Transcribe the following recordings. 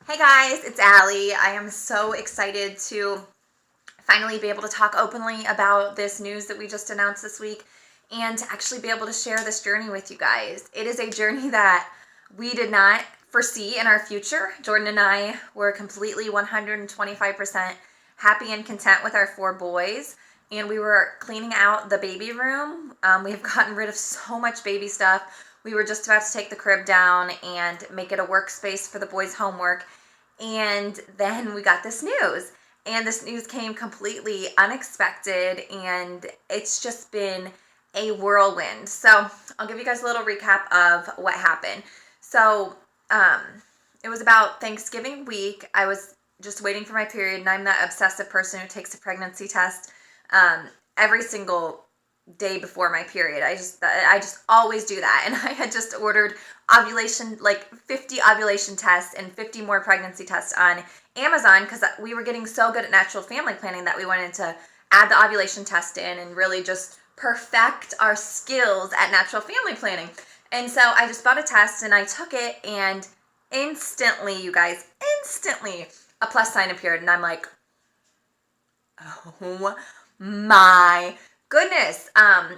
Hey guys, it's Allie. I am so excited to finally be able to talk openly about this news that we just announced this week and to actually be able to share this journey with you guys. It is a journey that we did not foresee in our future. Jordan and I were completely 125% happy and content with our 4 boys, and we were cleaning out the baby room. We have gotten rid of so much baby stuff. We were just about to take the crib down and make it a workspace for the boys' homework. And then we got this news. And this news came completely unexpected, and it's just been a whirlwind. So I'll give you guys a little recap of what happened. So it was about Thanksgiving week. I was just waiting for my period, and I'm that obsessive person who takes a pregnancy test every single day before my period. I just always do that. And I had just ordered ovulation, like 50 ovulation tests and 50 more pregnancy tests on Amazon because we were getting so good at natural family planning that we wanted to add the ovulation test in and really just perfect our skills at natural family planning. And so I just bought a test and I took it, and instantly, you guys, a plus sign appeared, and I'm like, oh my goodness.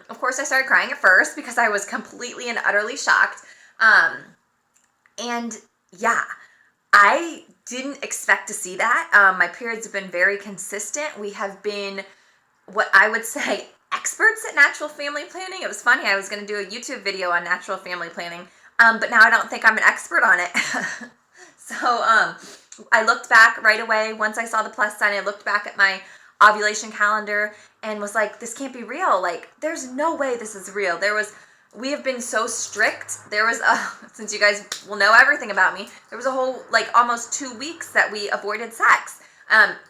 Of course I started crying at first because I was completely and utterly shocked. And yeah, I didn't expect to see that. My periods have been very consistent. We have been what I would say experts at natural family planning. It was funny. I was going to do a YouTube video on natural family planning, but now I don't think I'm an expert on it. So I looked back right away. Once I saw the plus sign, I looked back at my ovulation calendar and was like, this can't be real. Like, there's no way this is real. We have been so strict. There was since you guys will know everything about me, there was a whole, like, almost 2 weeks that we avoided sex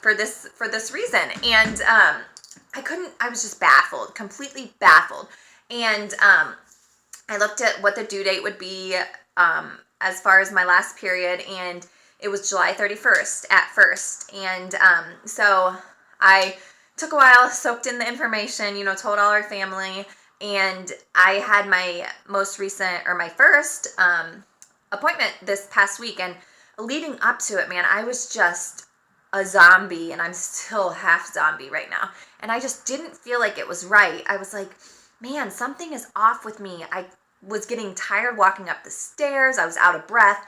for this reason. And I was just baffled, completely baffled. And I looked at what the due date would be as far as my last period, and it was July 31st at first. And so I took a while, soaked in the information, told all our family, and I had my first appointment this past week. And leading up to it, man, I was just a zombie, and I'm still half zombie right now. And I just didn't feel like it was right. I was like, man, something is off with me. I was getting tired walking up the stairs. I was out of breath.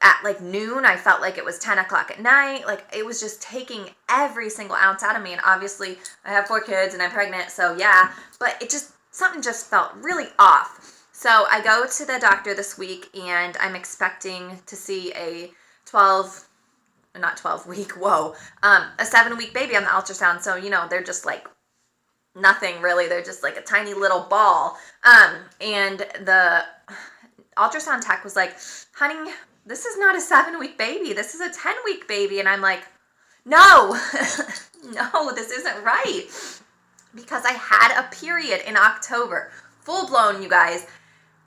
At like noon, I felt like it was 10 o'clock at night. Like, it was just taking every single ounce out of me. And obviously I have 4 kids and I'm pregnant. So yeah, but something just felt really off. So I go to the doctor this week, and I'm expecting to see a 7-week baby on the ultrasound. So, they're just like nothing really. They're just like a tiny little ball. And the ultrasound tech was like, honey, this is not a 7-week baby. This is a 10-week baby. And I'm like, no, no, this isn't right. Because I had a period in October, full blown, you guys,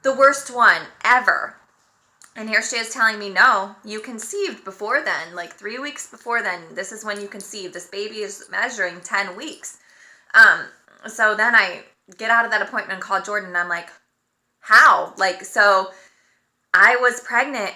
the worst one ever. And here she is telling me, no, you conceived before then, like 3 weeks before then. This is when you conceived. This baby is measuring 10 weeks. So then I get out of that appointment and call Jordan, and I'm like, how? Like, so I was pregnant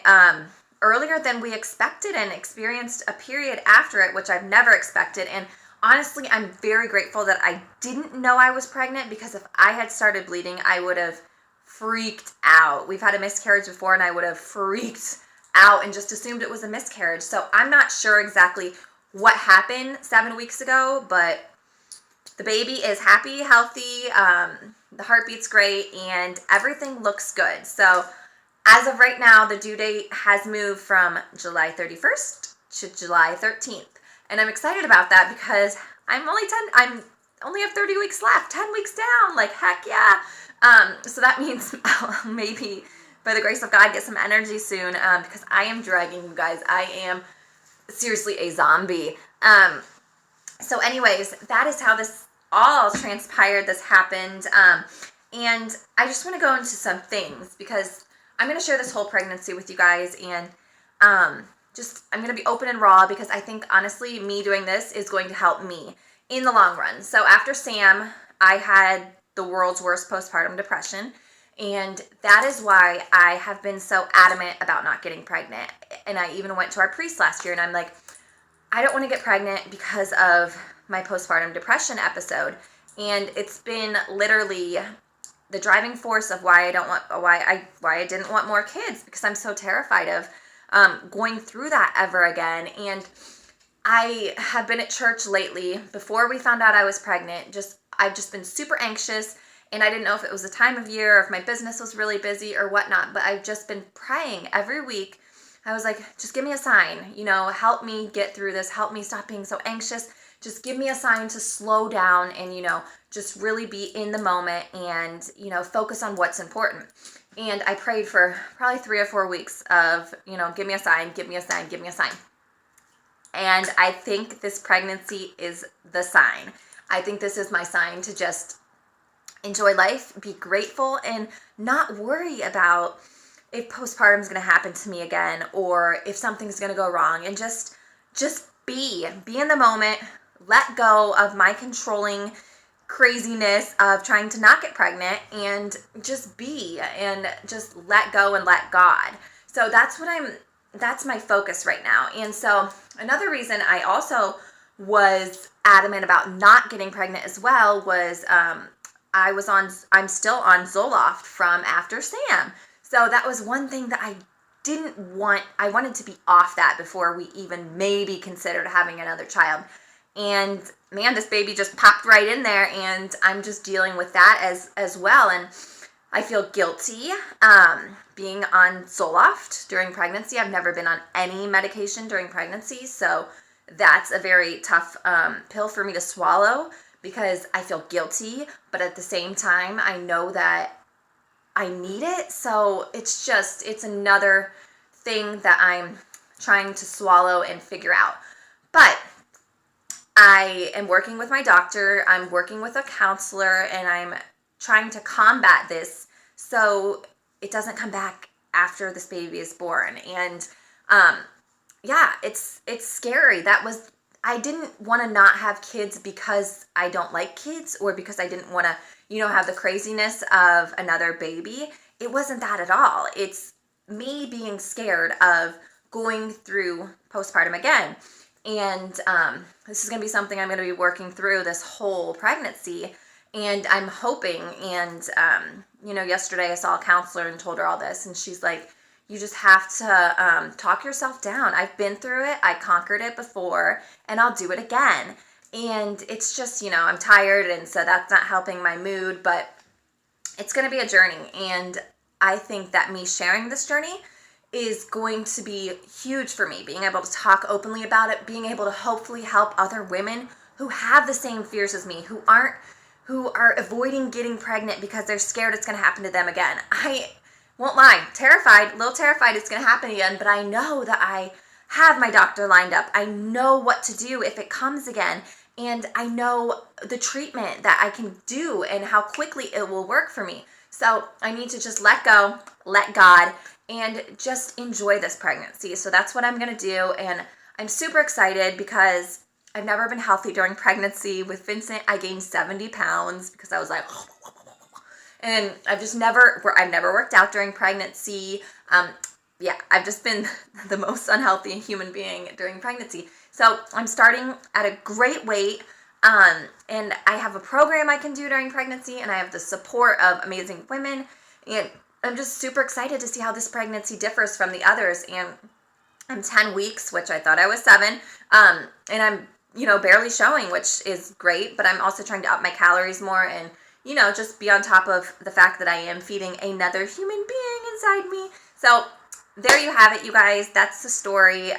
earlier than we expected and experienced a period after it, which I've never expected. And honestly, I'm very grateful that I didn't know I was pregnant, because if I had started bleeding, I would have freaked out. We've had a miscarriage before, and I would have freaked out and just assumed it was a miscarriage. So I'm not sure exactly what happened 7 weeks ago, but the baby is happy, healthy, the heartbeat's great, and everything looks good. So as of right now, the due date has moved from July 31st to July 13th. And I'm excited about that because I only have 30 weeks left, 10 weeks down, like, heck yeah. So that means I'll maybe, by the grace of God, get some energy soon, because I am dragging, you guys. I am seriously a zombie. So anyways, that is how this all transpired. This happened. And I just want to go into some things, because I'm going to share this whole pregnancy with you guys, and I'm going to be open and raw, because I think, honestly, me doing this is going to help me in the long run. So after Sam, I had the world's worst postpartum depression, and that is why I have been so adamant about not getting pregnant. and I even went to our priest last year, and I'm like, I don't want to get pregnant because of my postpartum depression episode. And it's been literally the driving force of why I didn't want more kids, because I'm so terrified of going through that ever again. And I have been at church lately. Before we found out I was pregnant, I've just been super anxious, and I didn't know if it was the time of year or if my business was really busy or whatnot, but I've just been praying every week. I was like, just give me a sign, help me get through this, help me stop being so anxious. Just give me a sign to slow down and, just really be in the moment and, focus on what's important. And I prayed for probably 3 or 4 weeks of, give me a sign, give me a sign, give me a sign. And I think this pregnancy is the sign. I think this is my sign to just enjoy life, be grateful, and not worry about if postpartum is going to happen to me again or if something's going to go wrong, and just be in the moment, let go of my controlling craziness of trying to not get pregnant, and just be and just let go and let God. So that's my focus right now. And so another reason I also was adamant about not getting pregnant as well was I'm still on Zoloft from after Sam. So that was one thing that I didn't want. I wanted to be off that before we even maybe considered having another child. And man, this baby just popped right in there, and I'm just dealing with that as well. And I feel guilty being on Zoloft during pregnancy. I've never been on any medication during pregnancy, so that's a very tough pill for me to swallow, because I feel guilty, but at the same time, I know that I need it. So it's another thing that I'm trying to swallow and figure out. But I am working with my doctor, I'm working with a counselor, and I'm trying to combat this so it doesn't come back after this baby is born. And it's scary. I didn't want to not have kids because I don't like kids, or because I didn't want to, have the craziness of another baby. It wasn't that at all. It's me being scared of going through postpartum again. And this is going to be something I'm going to be working through this whole pregnancy. And I'm hoping, and, yesterday I saw a counselor and told her all this, and she's like, you just have to talk yourself down. I've been through it. I conquered it before, and I'll do it again. And it's just, I'm tired, and so that's not helping my mood, but it's going to be a journey. And I think that me sharing this journey is going to be huge for me, being able to talk openly about it, being able to hopefully help other women who have the same fears as me, who are avoiding getting pregnant because they're scared it's going to happen to them again. I won't lie, a little terrified it's going to happen again, but I know that I have my doctor lined up. I know what to do if it comes again, and I know the treatment that I can do and how quickly it will work for me. So I need to just let go, let God, and just enjoy this pregnancy. So that's what I'm going to do, and I'm super excited because I've never been healthy during pregnancy. With Vincent, I gained 70 pounds because I was like, and I've never worked out during pregnancy. I've just been the most unhealthy human being during pregnancy. So I'm starting at a great weight, and I have a program I can do during pregnancy, and I have the support of amazing women, and I'm just super excited to see how this pregnancy differs from the others. And I'm 10 weeks, which I thought I was 7, and I'm barely showing, which is great, but I'm also trying to up my calories more and, just be on top of the fact that I am feeding another human being inside me. So there you have it, you guys. That's the story.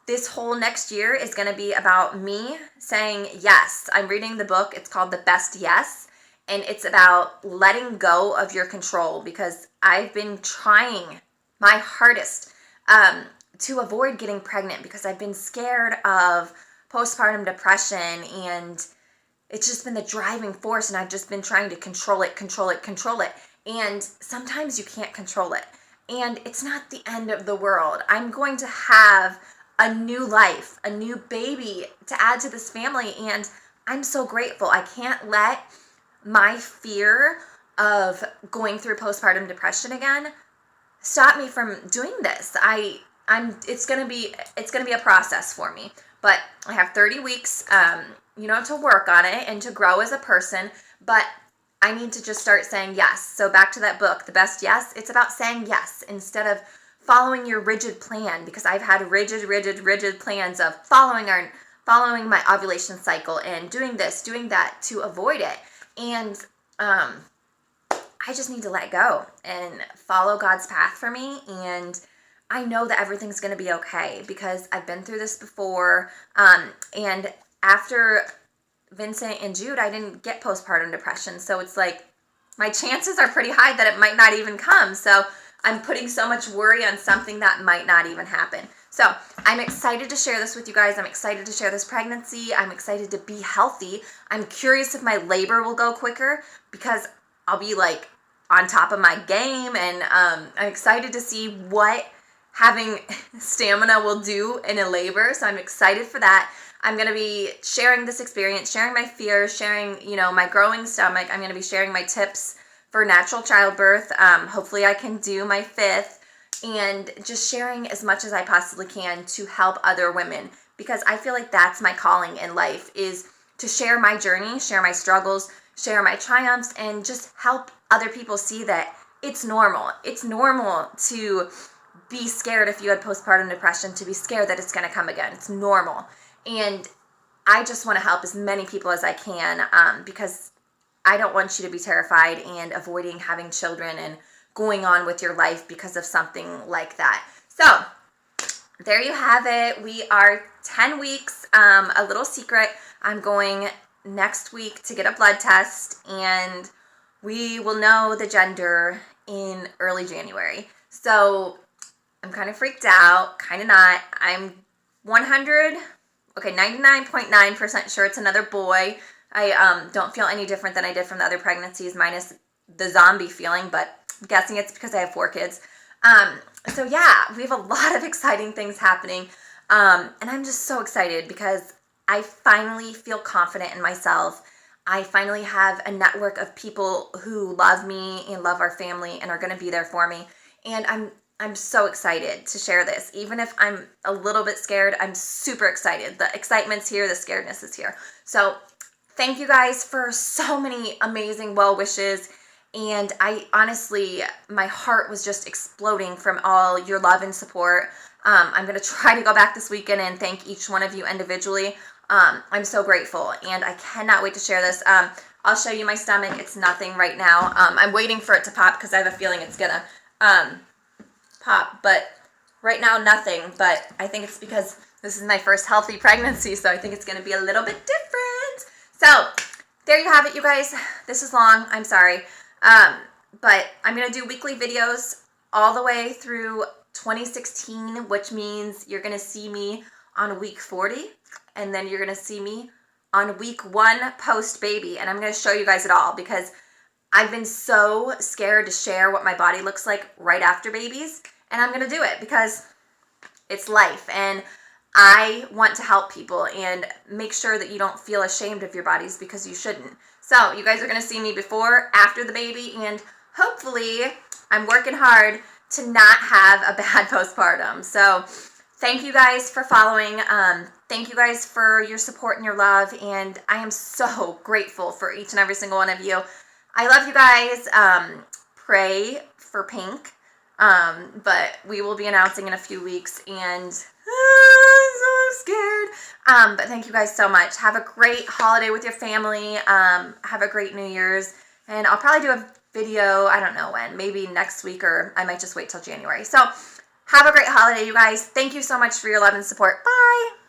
This whole next year is going to be about me saying yes. I'm reading the book. It's called The Best Yes, and it's about letting go of your control, because I've been trying my hardest to avoid getting pregnant because I've been scared of postpartum depression, and it's just been the driving force, and I've just been trying to control it. And sometimes you can't control it, and it's not the end of the world. I'm going to have a new life, a new baby to add to this family, and I'm so grateful. I can't let my fear of going through postpartum depression again stop me from doing this. it's gonna be a process for me. But I have 30 weeks, to work on it and to grow as a person. But I need to just start saying yes. So back to that book, The Best Yes. It's about saying yes instead of following your rigid plan, because I've had rigid plans of following my ovulation cycle and doing this, doing that to avoid it. And I just need to let go and follow God's path for me. And I know that everything's going to be okay because I've been through this before. And after Vincent and Jude, I didn't get postpartum depression. So it's like my chances are pretty high that it might not even come. So I'm putting so much worry on something that might not even happen. So I'm excited to share this with you guys. I'm excited to share this pregnancy. I'm excited to be healthy. I'm curious if my labor will go quicker because I'll be like on top of my game. And I'm excited to see what having stamina will do in a labor. So I'm excited for that. I'm going to be sharing this experience, sharing my fears, sharing, my growing stomach. I'm going to be sharing my tips for natural childbirth. Hopefully I can do my 5th, and just sharing as much as I possibly can to help other women, because I feel like that's my calling in life, is to share my journey, share my struggles, share my triumphs, and just help other people see that it's normal. It's normal to be scared if you had postpartum depression, to be scared that it's going to come again. It's normal. And I just want to help as many people as I can, because I don't want you to be terrified and avoiding having children and going on with your life because of something like that. So there you have it. We are 10 weeks. A little secret, I'm going next week to get a blood test, and we will know the gender in early January. So I'm kind of freaked out, kind of not. I'm 99.9% sure it's another boy. I don't feel any different than I did from the other pregnancies, minus the zombie feeling, but I'm guessing it's because I have 4 kids. So yeah, we have a lot of exciting things happening. And I'm just so excited because I finally feel confident in myself. I finally have a network of people who love me and love our family and are going to be there for me. And I'm so excited to share this. Even if I'm a little bit scared, I'm super excited. The excitement's here, the scaredness is here. So thank you guys for so many amazing well wishes. And I honestly, my heart was just exploding from all your love and support. I'm going to try to go back this weekend and thank each one of you individually. I'm so grateful, and I cannot wait to share this. I'll show you my stomach. It's nothing right now. I'm waiting for it to pop because I have a feeling it's going to pop, but right now nothing. But I think it's because this is my first healthy pregnancy, so I think it's going to be a little bit different. So there you have it, you guys. This is long. I'm sorry. But I'm going to do weekly videos all the way through 2016, which means you're going to see me on week 40, and then you're going to see me on week 1 post-baby, and I'm going to show you guys it all because I've been so scared to share what my body looks like right after babies, and I'm going to do it because it's life, and I want to help people and make sure that you don't feel ashamed of your bodies because you shouldn't. So you guys are going to see me before, after the baby, and hopefully I'm working hard to not have a bad postpartum. So thank you guys for following. Thank you guys for your support and your love, and I am so grateful for each and every single one of you. I love you guys. Pray for Pink, but we will be announcing in a few weeks, and I'm so scared. But thank you guys so much. Have a great holiday with your family. Have a great New Year's, and I'll probably do a video, I don't know when, maybe next week, or I might just wait till January. So have a great holiday, you guys. Thank you so much for your love and support. Bye.